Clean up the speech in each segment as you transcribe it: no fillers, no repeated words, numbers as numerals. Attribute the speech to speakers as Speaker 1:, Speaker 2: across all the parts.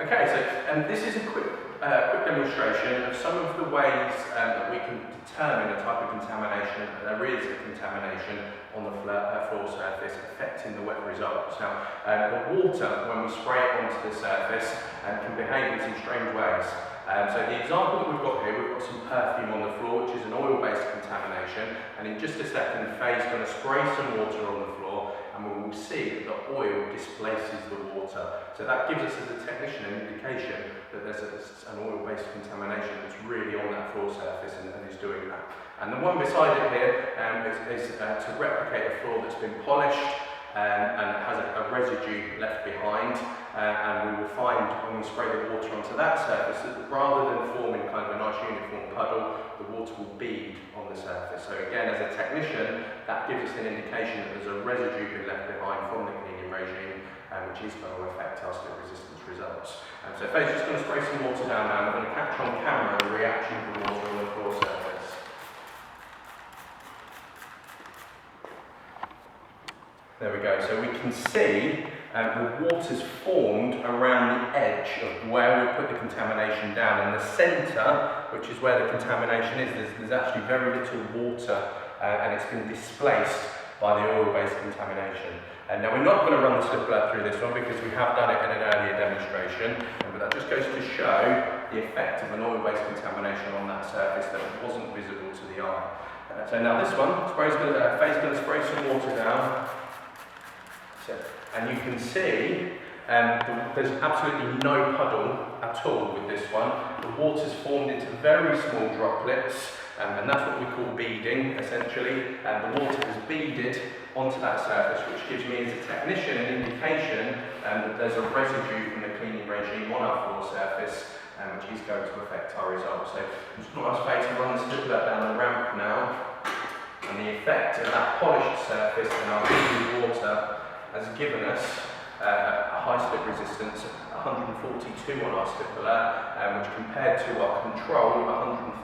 Speaker 1: Okay, so this is a quick demonstration of some of the ways that we can determine a type of contamination, that there is a contamination on the floor surface affecting the wet results. Now, the water, when we spray it onto the surface, can behave in some strange ways. So the example that we've got here, we've got some perfume on the floor, which is an oil-based contamination, and in just a second, Faye's going to spray some water on the floor, and we will see that the oil displaces the water. So that gives us, as a technician, an indication that there's an oil-based contamination that's really on that floor surface and is doing that. And the one beside it here is to replicate a floor that's been polished and has a residue left behind. And we will find when we spray the water onto that surface that rather than forming kind of a nice uniform puddle, the water will bead on the surface. So again, as a technician, that gives us an indication that there's a residue been left behind from the cleaning regime, which is going to affect our slip resistance results. So Faye's just going to spray some water down now, and we're going to capture on camera the reaction of the water on the floor surface. There we go. So we can see the water's formed around the edge of where we put the contamination down. In the centre, which is where the contamination is, there's actually very little water and it's been displaced by the oil-based contamination. Now we're not going to run the slip alert through this one because we have done it in an earlier demonstration, but that just goes to show the effect of an oil-based contamination on that surface that wasn't visible to the eye. So now this one, Faye's going to spray some water down. And you can see there's absolutely no puddle at all with this one. The water's formed into very small droplets, and that's what we call beading, essentially. And the water has beaded onto that surface, which gives me, as a technician, an indication that there's a residue from the cleaning regime on our floor surface, which is going to affect our results. So I'm just going to ask Faye to run the slip alert down the ramp now, and the effect of that polished surface and our beading water has given us a high slip resistance of 142 on our slip alert, which compared to our control of 131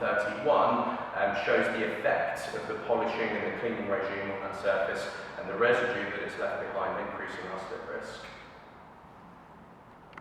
Speaker 1: shows the effect of the polishing and the cleaning regime on that surface and the residue that is left behind, increasing our slip risk.